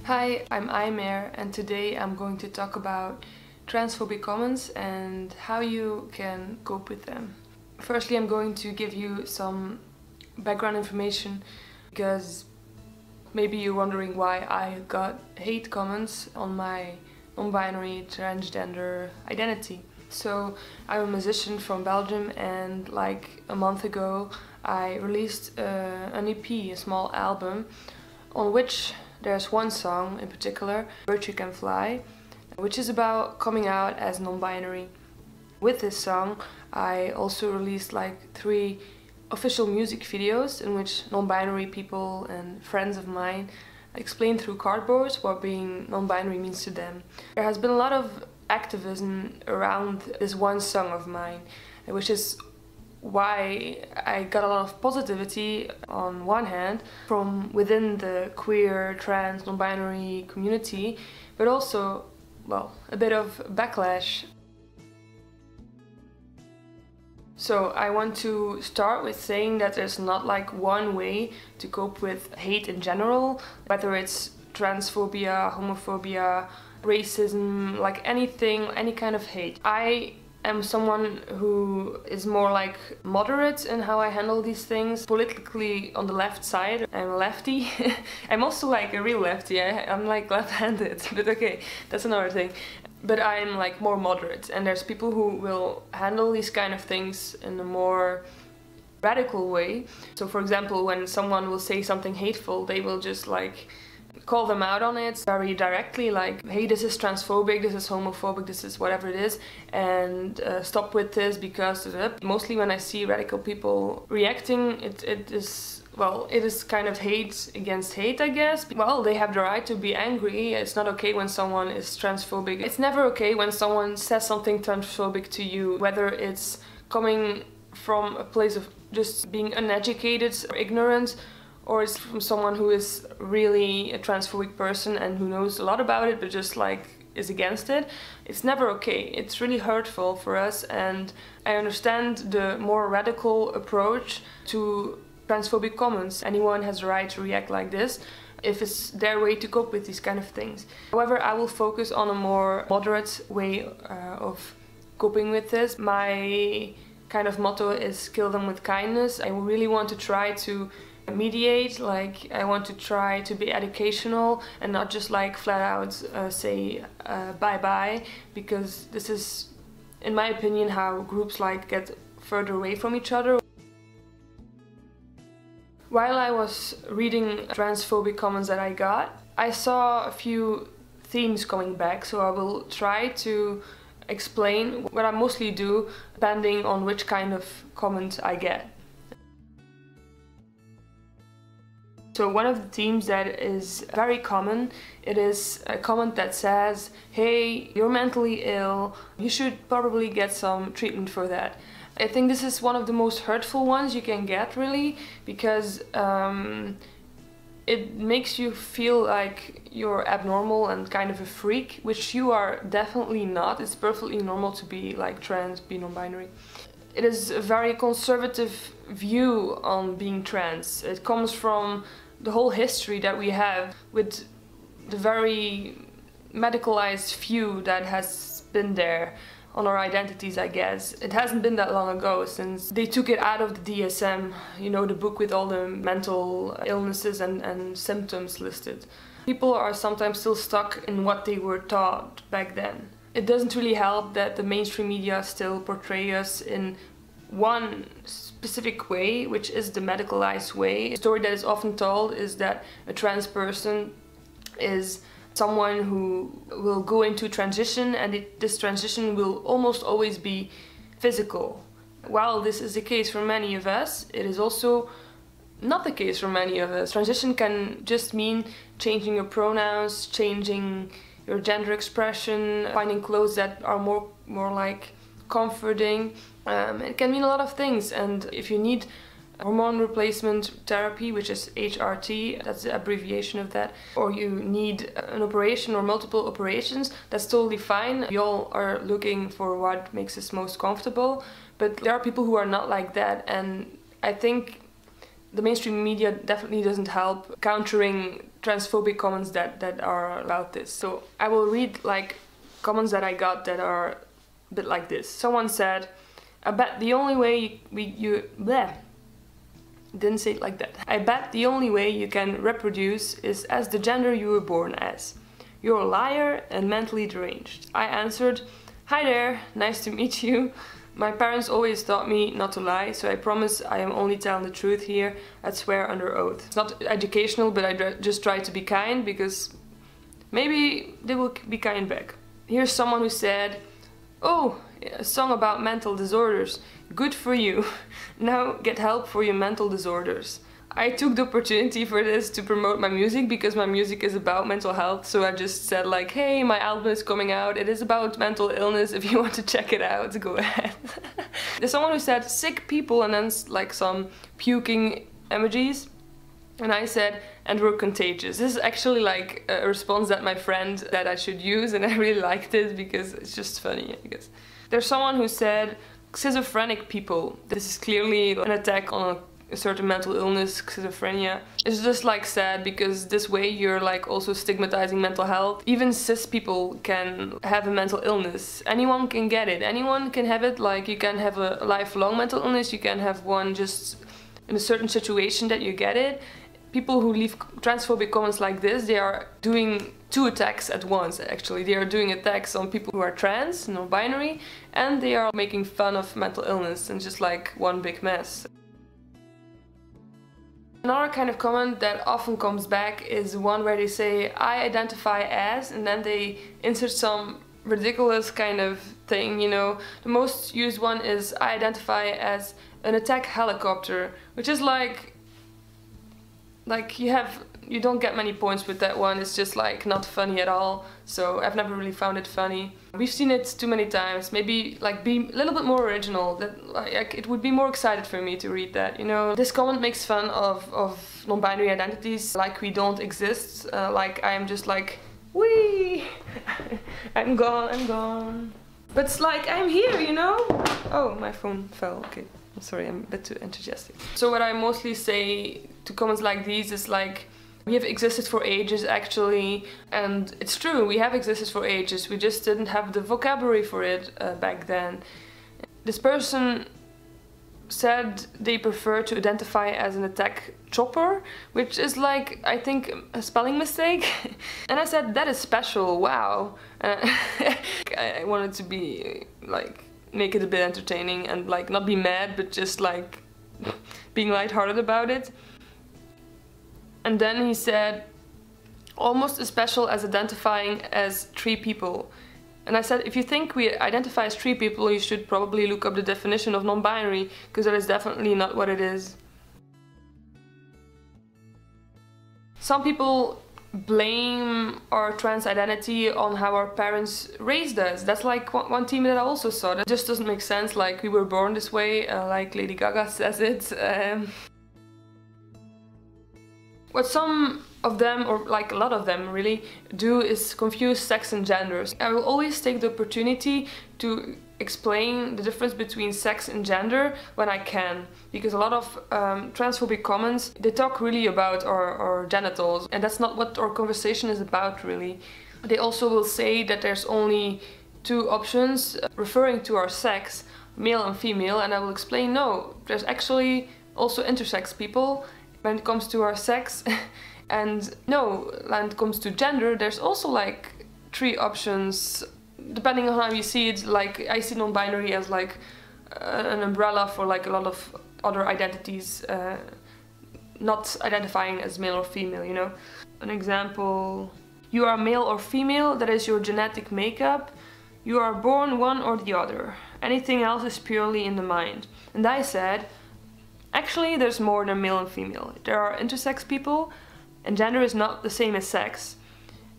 Hi, I'm Aimer, and today I'm going to talk about transphobic comments and how you can cope with them. Firstly, I'm going to give you some background information because maybe you're wondering why I got hate comments on my non-binary transgender identity. So I'm a musician from Belgium, and like a month ago I released an EP, a small album, on which there's one song in particular, Birds You Can Fly, which is about coming out as non-binary. With this song I also released like 3 official music videos in which non-binary people and friends of mine explain through cardboards what being non-binary means to them. There has been a lot of activism around this one song of mine, which is why I got a lot of positivity on one hand from within the queer, trans, non-binary community, but also, well, a bit of backlash. So I want to start with saying that there's not like one way to cope with hate in general, whether it's transphobia, homophobia, racism, like anything, any kind of hate. I am someone who is more like moderate in how I handle these things. Politically on the left side, I'm a lefty. I'm also like a real lefty, I'm like left-handed, but okay, that's another thing. But I'm like more moderate, and there's people who will handle these kind of things in a more radical way. So for example, when someone will say something hateful, they will just like call them out on it very directly, like, hey, this is transphobic, this is homophobic, this is whatever it is, and stop with this because... Mostly when I see radical people reacting, it is, well, it is kind of hate against hate, I guess. Well, they have the right to be angry. It's not okay when someone is transphobic. It's never okay when someone says something transphobic to you, whether it's coming from a place of just being uneducated or ignorant, or it's from someone who is really a transphobic person and who knows a lot about it but just like is against it. It's never okay. It's really hurtful for us, and I understand the more radical approach to transphobic comments. Anyone has the right to react like this if it's their way to cope with these kind of things. However, I will focus on a more moderate way of coping with this. My kind of motto is kill them with kindness. I really want to try to mediate, like I want to try to be educational and not just like flat out say bye-bye, because this is, in my opinion, how groups like get further away from each other. While I was reading transphobic comments that I got, I saw a few themes coming back, so I will try to explain what I mostly do depending on which kind of comment I get. So one of the themes that is very common, it is a comment that says, hey, you're mentally ill, you should probably get some treatment for that. I think this is one of the most hurtful ones you can get, really, because it makes you feel like you're abnormal and kind of a freak, which you are definitely not. It's perfectly normal to be like trans, be non-binary. It is a very conservative view on being trans. It comes from the whole history that we have with the very medicalized view that has been there on our identities, I guess. It hasn't been that long ago since they took it out of the DSM, you know, the book with all the mental illnesses and symptoms listed. People are sometimes still stuck in what they were taught back then. It doesn't really help that the mainstream media still portray us in one specific way, which is the medicalized way. The story that is often told is that a trans person is someone who will go into transition, and this transition will almost always be physical. While this is the case for many of us, it is also not the case for many of us. Transition can just mean changing your pronouns, changing your gender expression, finding clothes that are more like comforting. It can mean a lot of things, and if you need hormone replacement therapy, which is HRT, that's the abbreviation of that, or you need an operation or multiple operations, that's totally fine. We all are looking for what makes us most comfortable, but there are people who are not like that, and I think the mainstream media definitely doesn't help countering transphobic comments that are about this. So I will read like comments that I got that are a bit like this. Someone said, I bet the only way didn't say it like that. I bet the only way you can reproduce is as the gender you were born as. You're a liar and mentally deranged. I answered, hi there, nice to meet you. My parents always taught me not to lie, so I promise I am only telling the truth here. I swear under oath. It's not educational, but I just try to be kind because maybe they will be kind back. Here's someone who said, oh, a song about mental disorders. Good for you. Now get help for your mental disorders. I took the opportunity for this to promote my music because my music is about mental health, so I just said like, hey, my album is coming out, it is about mental illness, if you want to check it out, go ahead. There's someone who said sick people and then like some puking emojis, and I said, and we're contagious. This is actually like a response that my friend that I should use, and I really liked it because it's just funny, I guess. There's someone who said schizophrenic people. This is clearly an attack on a certain mental illness, schizophrenia. It's just like sad because this way you're like also stigmatizing mental health. Even cis people can have a mental illness. Anyone can get it. Anyone can have it. Like you can have a lifelong mental illness. You can have one just in a certain situation that you get it. People who leave transphobic comments like this, they are doing two attacks at once actually. They are doing attacks on people who are trans, non-binary, and they are making fun of mental illness and just like one big mess. Another kind of comment that often comes back is one where they say, I identify as, and then they insert some ridiculous kind of thing, you know. The most used one is, I identify as an attack helicopter, which is like you don't get many points with that one. It's just like not funny at all, so I've never really found it funny. We've seen it too many times. Maybe like be a little bit more original. That like it would be more excited for me to read that, you know. This comment makes fun of non-binary identities, like we don't exist, like I am just like, wee, I'm gone. But it's like I'm here, you know. Oh, my phone fell. Okay. Sorry, I'm a bit too enthusiastic. So what I mostly say to comments like these is like, we have existed for ages actually, and it's true, we have existed for ages, we just didn't have the vocabulary for it back then. This person said they prefer to identify as an attack chopper, which is like, I think, a spelling mistake. And I said, that is special, wow. I wanted to be like, make it a bit entertaining and like not be mad, but just like being lighthearted about it. And then he said, almost as special as identifying as three people. And I said, if you think we identify as three people, you should probably look up the definition of non-binary, because that is definitely not what it is. Some people blame our trans identity on how our parents raised us. That's like one team that I also saw. That just doesn't make sense, like we were born this way, like Lady Gaga says it. What some of them, or like a lot of them really, do is confuse sex and genders. I will always take the opportunity to explain the difference between sex and gender when I can, because a lot of transphobic comments, they talk really about our genitals, and that's not what our conversation is about really. They also will say that there's only two options referring to our sex, male and female, and I will explain, no, there's actually also intersex people when it comes to our sex. And no, when it comes to gender, there's also like three options, depending on how you see it. Like I see non-binary as like an umbrella for like a lot of other identities, not identifying as male or female, you know. An example, you are male or female, that is your genetic makeup. You are born one or the other. Anything else is purely in the mind. And I said, actually there's more than male and female. There are intersex people, and gender is not the same as sex.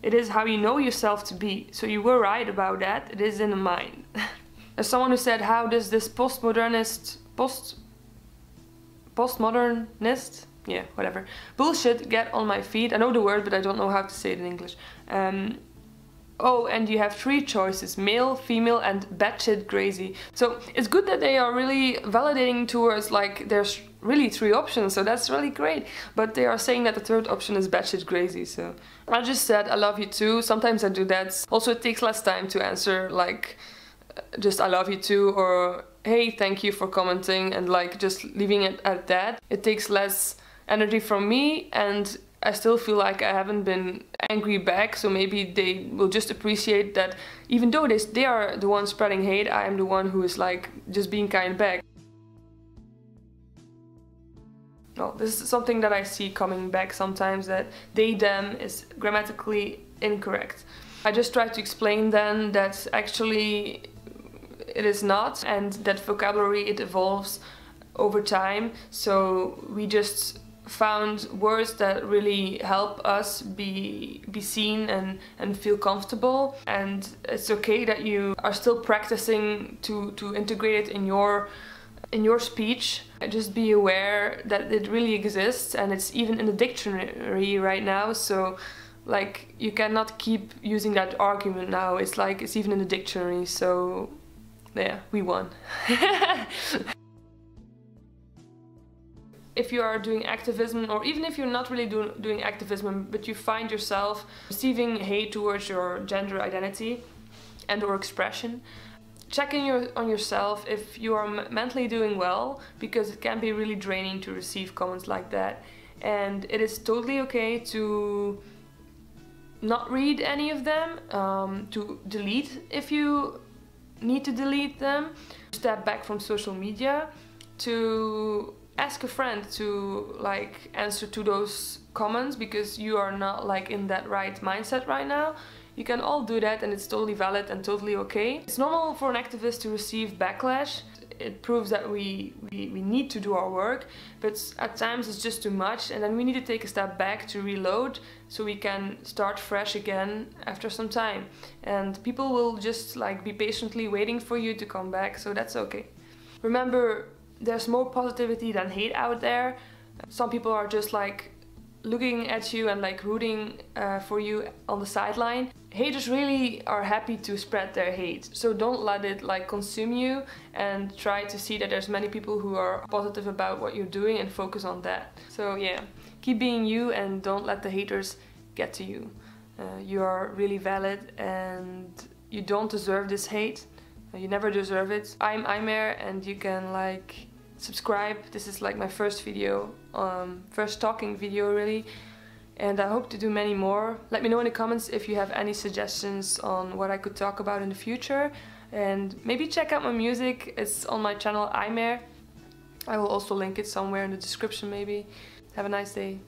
It is how you know yourself to be. So you were right about that, it is in the mind. As someone who said, how does this postmodernist, yeah, whatever, bullshit get on my feed? I know the word, but I don't know how to say it in English. Oh, and you have 3 choices: male, female, and batshit crazy. So it's good that they are really validating towards like there's really 3 options, so that's really great. But they are saying that the 3rd option is batshit crazy, so I just said I love you too. Sometimes I do that. Also, it takes less time to answer like just I love you too, or hey, thank you for commenting, and like just leaving it at that. It takes less energy from me, and I still feel like I haven't been angry back, so maybe they will just appreciate that even though they are the one spreading hate, I am the one who is like just being kind back. No, this is something that I see coming back sometimes, that they, them is grammatically incorrect. I just try to explain then that actually it is not, and that vocabulary, it evolves over time, so we just found words that really help us be seen and feel comfortable, and it's okay that you are still practicing to integrate it in your speech. Just be aware that it really exists, and it's even in the dictionary right now, so like you cannot keep using that argument now. It's like it's even in the dictionary, so yeah, we won. If you are doing activism, or even if you're not really doing activism, but you find yourself receiving hate towards your gender identity and or expression, check on yourself if you are mentally doing well, because it can be really draining to receive comments like that. And it is totally okay to not read any of them, to delete if you need to delete them, step back from social media, to ask a friend to like answer to those comments because you are not like in that right mindset right now. You can all do that, and it's totally valid and totally okay. It's normal for an activist to receive backlash. It proves that we need to do our work, but at times it's just too much, and then we need to take a step back to reload so we can start fresh again after some time. And people will just like be patiently waiting for you to come back, so that's okay. Remember, there's more positivity than hate out there. Some people are just like looking at you and like rooting for you on the sideline. Haters really are happy to spread their hate, so don't let it like consume you, and try to see that there's many people who are positive about what you're doing and focus on that. So yeah, keep being you and don't let the haters get to you. You are really valid and you don't deserve this hate. You never deserve it. I'm Aimer, and you can like subscribe. This is like my first video, first talking video really, and I hope to do many more. Let me know in the comments if you have any suggestions on what I could talk about in the future, and maybe check out my music. It's on my channel Aimer. I will also link it somewhere in the description maybe. Have a nice day.